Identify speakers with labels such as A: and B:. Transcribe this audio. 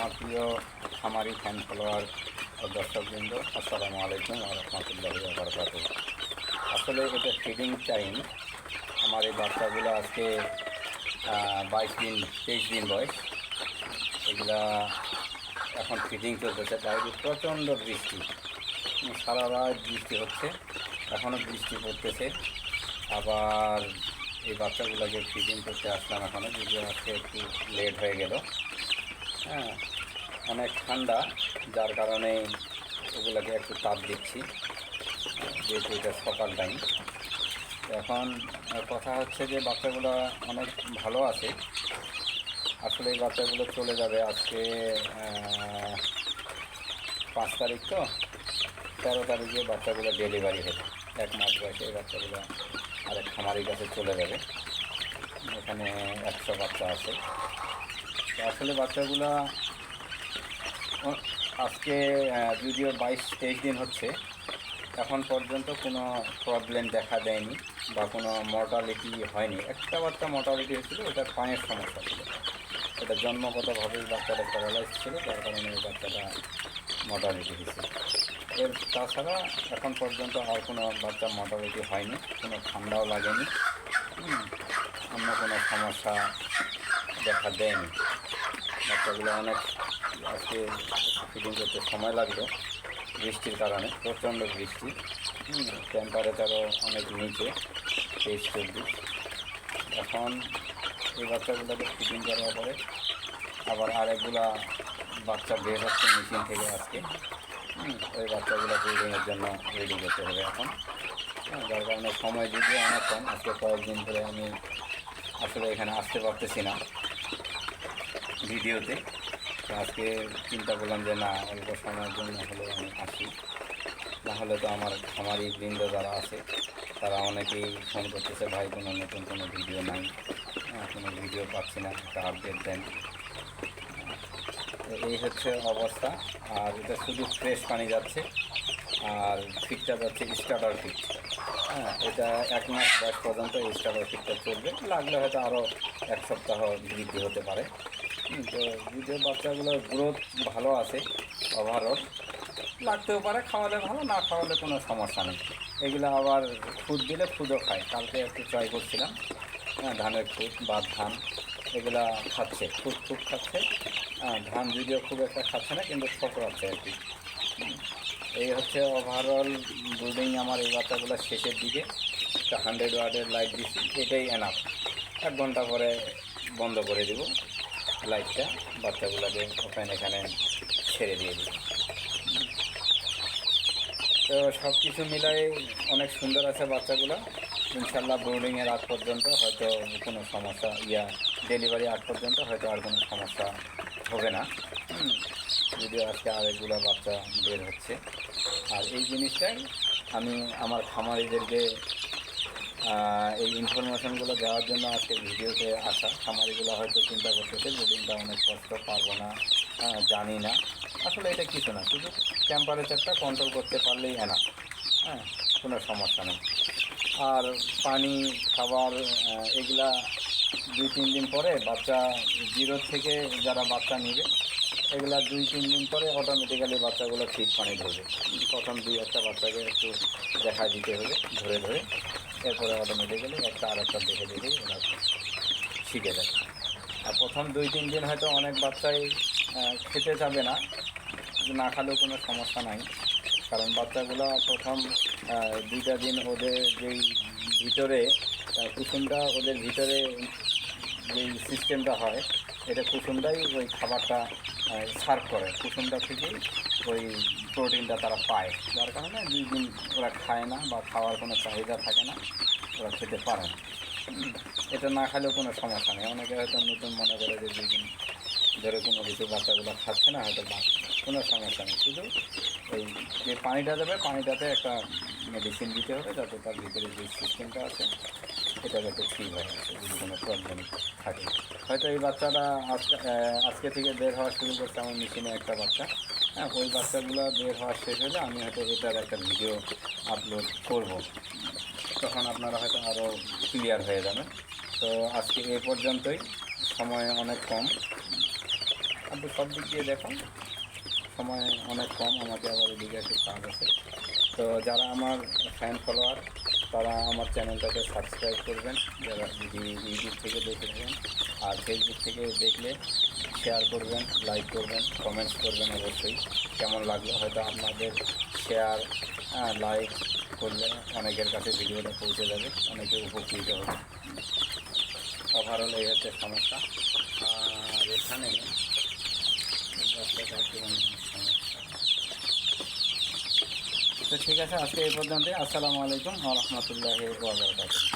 A: আমার প্রিয় খামারি ফ্যান ফলোয়ার ও দর্শকবৃন্দ, আসসালামু আলাইকুম ওয়া রাহমাতুল্লাহি ওয়া বারাকাতুহু। আসলে এটা ফিডিং টাইম। আমার এই বাচ্চাগুলো আজকে 22-23 দিন বয়স। এগুলা এখন ফিডিং চলতেছে। বাইরে প্রচণ্ড বৃষ্টি, সারা রাত বৃষ্টি হচ্ছে, এখনও বৃষ্টি পড়তেছে। আবার এই বাচ্চাগুলোকে ফিডিং করতে আসলাম এখনও, যদিও আজকে একটু লেট হয়ে গেল। হ্যাঁ, অনেক ঠান্ডা, যার কারণে ওগুলোকে একটু তাপ দিচ্ছি, যেহেতু এটা সকাল টাইম। এখন কথা হচ্ছে যে বাচ্চাগুলো অনেক ভালো আছে। আসলে এই বাচ্চাগুলো চলে যাবে আজকে 5 তারিখ, তো 13 তারিখে বাচ্চাগুলো ডেলিভারি হবে। 1 মাস বয়সে এই বাচ্চাগুলো আরেক খামারির কাছে চলে যাবে। এখানে 100 বাচ্চা আছে। তো আসলে বাচ্চাগুলো আজকে যদিও 22-23 দিন হচ্ছে, এখন পর্যন্ত কোনো প্রবলেম দেখা দেয়নি বা কোনো মর্টালিটি হয়নি। একটা বাচ্চা মর্টালিটি হয়েছিল, ওটার পায়ের সমস্যা ছিল। এটা জন্মগতভাবেই বাচ্চাটা প্যারালাইজ ছিল, যার কারণে ওই বাচ্চাটা মর্টালিটি হয়েছে। তাছাড়া এখন পর্যন্ত আর কোনো বাচ্চা মর্টালিটি হয়নি, কোনো ঠান্ডাও লাগেনি, অন্য কোনো সমস্যা দেখা দেয়নি। বাচ্চাগুলো অনেক আজকে ফিডিং করতে সময় লাগলো বৃষ্টির কারণে, প্রচণ্ড বৃষ্টি। টেম্পারেচারও অনেক নিচে, 23-24। এখন এই বাচ্চাগুলোকে ফিডিং করার পরে আবার আরেকগুলা বাচ্চা বের হচ্ছে মেশিন থেকে আজকে। ওই বাচ্চাগুলো ব্রিডিংয়ের জন্য রেডি করতে হবে এখন। যার কারণে সময় যদিও অনেক কম, আজকে কয়েকদিন ধরে আমি আসলে এখানে আসতে পারতেছি না ভিডিওতে। তো আজকে চিন্তা করলাম যে না, অল্প সময়ের জন্য হলেও আমি আসি, নাহলে তো আমার খামারি বৃন্দ যারা আছে তারা অনেকেই ফোন করতেছে, ভাই কোনো নতুন কোনো ভিডিও নাই, কোনো ভিডিও পাচ্ছি না, একটা আপডেট দেন। তো এই হচ্ছে অবস্থা। আর এটা শুধু ফ্রেশ পানি যাচ্ছে, আর ফিটটা যাচ্ছে স্টার্টার ফিট। এটা 1 মাস বয়স পর্যন্ত এই স্টার্টার ফিটটা চলবে, লাগলে হয়তো আরও 1 সপ্তাহ বৃদ্ধি হতে পারে। তো যদিও বাচ্চাগুলোর গ্রোথ ভালো আছে, ওভারঅল লাগতেও পারে, খাওয়ালে ভালো, না খাওয়ালে কোনো সমস্যা নেই। এগুলো আবার খুদ দিলে খুদও খায়। কালকে একটু ট্রাই করছিলাম, ধানের খুদ বা ধান এগুলা খাচ্ছে, খুব খাচ্ছে। ধান যদিও খুব একটা খাচ্ছে না, কিন্তু ঠোকরাচ্ছে আর কি। এই হচ্ছে ওভারঅল ব্রিডিং। আমার এই বাচ্চাগুলো শেষের দিকে একটা 100 ওয়াটের লাইট দিচ্ছি, এটাই এনাফ। 1 ঘন্টা পরে বন্ধ করে দেব লাইটটা, বাচ্চাগুলোকে ওপেন এখানে ছেড়ে দিয়ে দেব। তো সব কিছু মিলাই অনেক সুন্দর আছে বাচ্চাগুলো। ইনশাল্লাহ ব্রিডিংয়ের আগ পর্যন্ত হয়তো কোনো সমস্যা, ডেলিভারি আগ পর্যন্ত হয়তো আর কোনো সমস্যা হবে না। যদিও আজকে আরেকগুলো বাচ্চা বের হচ্ছে। আর এই জিনিসটাই আমি আমার খামারিদেরকে এই ইনফরমেশনগুলো দেওয়ার জন্য আজকে ভিডিওতে আসা। খামারিগুলো হয়তো চিন্তা করতেছে ব্রিডিংটা অনেক কষ্ট, পারবো না, জানি না। আসলে এটা কিছু না, শুধু টেম্পারেচারটা কন্ট্রোল করতে পারলেই না, কোনো সমস্যা নেই। আর পানি, খাবার এগুলা 2-3 দিন পরে বাচ্চা 0 থেকে যারা বাচ্চা নেবে, এগুলা 2-3 দিন পরে অটোমেটিক্যালি বাচ্চাগুলো ঠিক পানি ধরবে। প্রথম 2-1টা বাচ্চাকে একটু দেখা দিতে হবে, ধরে ধরে, এরপরে অটোমেটিক্যালি একটা আর একটা দেখে দেখেই ওরা শিখে যাবে। আর প্রথম 2-3 দিন হয়তো অনেক বাচ্চাই খেতে যাবে না, না খেলেও কোনো সমস্যা নাই। কারণ বাচ্চাগুলো প্রথম 2টা দিন ওদের যেই ভিতরে কুসুমটা, ওদের ভিতরে যেই সিস্টেমটা হয়, এটা কুসুমটাই ওই খাবারটা সার্ভ করে, কুসুমটা থেকেই ওই প্রোটিনটা তারা পায়। যার কারণে 2 দিন ওরা খায় না বা খাওয়ার কোনো চাহিদা থাকে না, ওরা খেতে পারে না। এটা না খেলেও কোনো সমস্যা নেই। অনেকে হয়তো নতুন মনে করে যে 2 দিন ধরে কোনো কিছু বাচ্চাগুলো খাচ্ছে না, হয়তো কোনো সমস্যা নেই। শুধু ওই যে পানিটা দেবে, পানিটাতে একটা মেডিসিন দিতে হবে, যাতে তার ভিতরে যে সিস্টেমটা আছে এটা যাতে ঠিক হয়ে আসে, যদি কোনো প্রবলেম থাকে। হয়তো এই বাচ্চাটা আজকে থেকে বের হওয়া শুরু করছে আমার মেশিনে একটা বাচ্চা। ওই বাচ্চাগুলো বের হওয়া শেষ হলে আমি হয়তো এটার একটা ভিডিও আপলোড করব, তখন আপনারা হয়তো আরও ক্লিয়ার হয়ে যাবেন। তো আজকে এ পর্যন্তই, সময় অনেক কম। আব্বু সব দিক দিয়ে দেখো, সময় অনেক কম, আমাকে আবার এদিকে একটু কাজ আছে। তো যারা আমার ফ্যান ফলোয়ার তারা আমার চ্যানেলটাকে সাবস্ক্রাইব করবেন, যারা যদি ইউটিউব থেকে দেখে থাকেন, আর ফেসবুক থেকে দেখলে শেয়ার করবেন, লাইক করবেন, কমেন্টস করবেন অবশ্যই। কেমন লাগলো হয়তো আপনাদের শেয়ার লাইক করলে অনেকের কাছে ভিডিওটা পৌঁছে যাবে, অনেকে উপকৃত হবে। ওভারঅল এই হচ্ছে সমস্যা। আর এখানে সমস্যা। তো ঠিক আছে, আজকে এই পর্যন্ত। আসসালামু আলাইকুম ওয়া রাহমাতুল্লাহি ওয়া বারাকাতুহু।